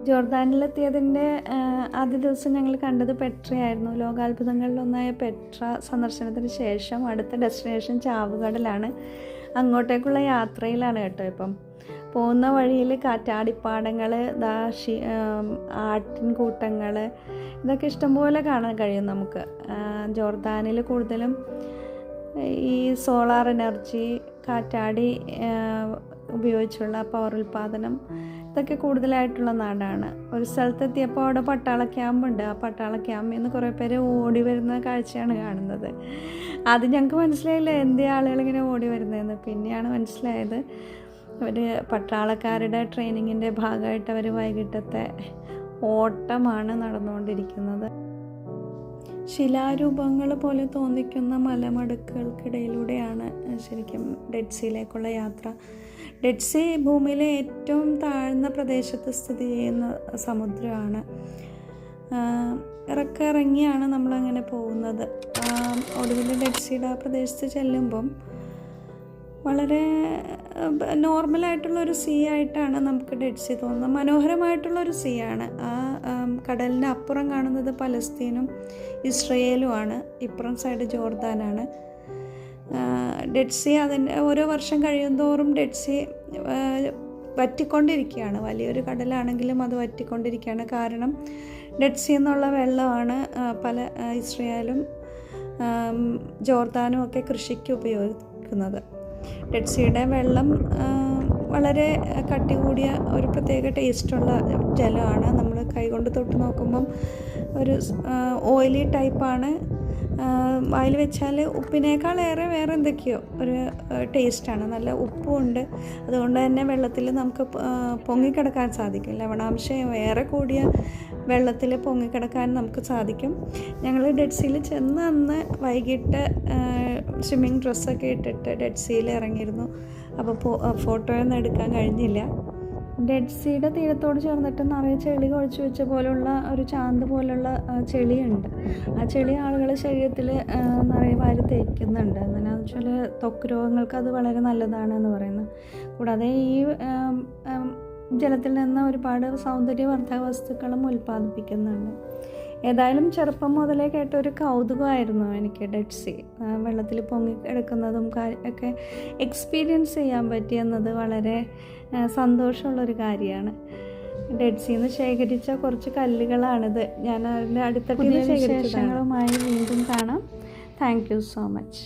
ജോർദാനിലെത്തിയതിൻ്റെ ആദ്യ ദിവസം ഞങ്ങൾ കണ്ടത് പെട്രയായിരുന്നു. ലോകാത്ഭുതങ്ങളിലൊന്നായ പെട്ര സന്ദർശനത്തിന് ശേഷം അടുത്ത ഡെസ്റ്റിനേഷൻ ചാവുകടലാണ്. അങ്ങോട്ടേക്കുള്ള യാത്രയിലാണ് കേട്ടോ. ഇപ്പം പോകുന്ന വഴിയിൽ കാറ്റാടിപ്പാടങ്ങൾ, ആട്ടിൻകൂട്ടങ്ങൾ, ഇതൊക്കെ ഇഷ്ടംപോലെ കാണാൻ കഴിയും നമുക്ക്. ജോർദാനിൽ കൂടുതലും ഈ സോളാർ എനർജി, കാറ്റാടി ഉപയോഗിച്ചുള്ള പവർ ഉൽപ്പാദനം, ഇതൊക്കെ കൂടുതലായിട്ടുള്ള നാടാണ്. ഒരു സ്ഥലത്തെത്തിയപ്പോൾ അവിടെ പട്ടാള ക്യാമ്പുണ്ട്. ആ പട്ടാള ക്യാമ്പിൽ നിന്ന് കുറേ പേര് ഓടി വരുന്ന കാഴ്ചയാണ് കാണുന്നത്. അത് ഞങ്ങൾക്ക് മനസ്സിലായില്ല എന്തേ ആളുകളിങ്ങനെ ഓടി വരുന്നതെന്ന്. പിന്നെയാണ് മനസ്സിലായത് അവർ പട്ടാളക്കാരുടെ ട്രെയിനിങ്ങിൻ്റെ ഭാഗമായിട്ട് അവർ വൈകിട്ടത്തെ ഓട്ടമാണ് നടന്നുകൊണ്ടിരിക്കുന്നത്. ശിലാരൂപങ്ങൾ പോലെ തോന്നിക്കുന്ന മലമടുക്കുകൾക്കിടയിലൂടെയാണ് ശരിക്കും ഡെഡ് സീയിലേക്കുള്ള യാത്ര. ഡെഡ് സീ ഭൂമിയിലെ ഏറ്റവും താഴ്ന്ന പ്രദേശത്ത് സ്ഥിതി ചെയ്യുന്ന സമുദ്രമാണ്. ഇറങ്ങിയാണ് നമ്മളങ്ങനെ പോകുന്നത്. ഒടുവിൽ ഡെഡ് സീയുടെ ആ പ്രദേശത്ത് ചെല്ലുമ്പം വളരെ നോർമലായിട്ടുള്ളൊരു സീ ആയിട്ടാണ് നമുക്ക് ഡെഡ് സീ തോന്നുന്നത്. മനോഹരമായിട്ടുള്ളൊരു സീ ആണ്. ആ കടലിൻ്റെ അപ്പുറം കാണുന്നത് പലസ്തീനും ഇസ്രയേലുമാണ്, ഇപ്പുറം സൈഡ് ജോർദാനാണ്. ഡെഡ് സീ അതിൻ്റെ ഓരോ വർഷം കഴിയുന്തോറും ഡെഡ് സീ വറ്റിക്കൊണ്ടിരിക്കുകയാണ്. വലിയൊരു കടലാണെങ്കിലും അത് വറ്റിക്കൊണ്ടിരിക്കുകയാണ്. കാരണം ഡെഡ് സീ എന്നുള്ള വെള്ളമാണ് പല ഇസ്രയേലും ജോർദാനും ഒക്കെ കൃഷിക്ക് ഉപയോഗിക്കുന്നത്. ഡെഡ് സീയുടെ വെള്ളം വളരെ കട്ടി കൂടിയ ഒരു പ്രത്യേക ടേസ്റ്റുള്ള ജലമാണ്. നമ്മൾ കൈകൊണ്ട് തൊട്ട് നോക്കുമ്പം ഒരു ഓയിലി ടൈപ്പാണ്. വായിൽ വെച്ചാൽ ഉപ്പിനേക്കാളേറെ വേറെ എന്തൊക്കെയോ ഒരു ടേസ്റ്റാണ്. നല്ല ഉപ്പുമുണ്ട്. അതുകൊണ്ട് തന്നെ വെള്ളത്തിൽ നമുക്ക് പൊങ്ങിക്കിടക്കാൻ സാധിക്കും. ലവണാംശം വേറെ കൂടിയ വെള്ളത്തിൽ പൊങ്ങിക്കിടക്കാൻ നമുക്ക് സാധിക്കും. ഞങ്ങൾ ഡെഡ് സീയിൽ ചെന്ന് അന്ന് വൈകിട്ട് സ്വിമ്മിങ് ഡ്രസ്സൊക്കെ ഇട്ടിട്ട് ഡെഡ് സീയിൽ ഇറങ്ങിയിരുന്നു. അപ്പോൾ ഫോട്ടോയൊന്നും എടുക്കാൻ കഴിഞ്ഞില്ല. ഡെഡ് സീയുടെ തീരത്തോട് ചേർന്നിട്ട് നിറയെ ചെളി കുഴച്ച് വെച്ച പോലുള്ള ഒരു ചാന്ത് പോലുള്ള ചെളിയുണ്ട്. ആ ചെളി ആളുകൾ ശരീരത്തിൽ നിറയെ വാരി തേക്കുന്നുണ്ട്. എന്താണെന്ന് വെച്ചാൽ ത്വക്ക് രോഗങ്ങൾക്ക് അത് വളരെ നല്ലതാണെന്ന് പറയുന്നു. കൂടാതെ ഈ ജലത്തിൽ നിന്ന് ഒരുപാട് സൗന്ദര്യവർദ്ധക വസ്തുക്കളും ഉൽപ്പാദിപ്പിക്കുന്നുണ്ട്. ഏതായാലും ചെറുപ്പം മുതലേ കേട്ടൊരു കൗതുകമായിരുന്നു എനിക്ക് ഡെഡ് സീ. വെള്ളത്തിൽ പൊങ്ങിക്കിടക്കുന്നതും ഒക്കെ എക്സ്പീരിയൻസ് ചെയ്യാൻ പറ്റിയെന്നത് വളരെ സന്തോഷമുള്ളൊരു കാര്യമാണ്. ഡെഡ് സീന്ന് ശേഖരിച്ച കുറച്ച് കല്ലുകളാണിത്. ഞാൻ അതിൻ്റെ അടുത്ത വിശേഷങ്ങളുമായി വീണ്ടും കാണാം. Thank you so much.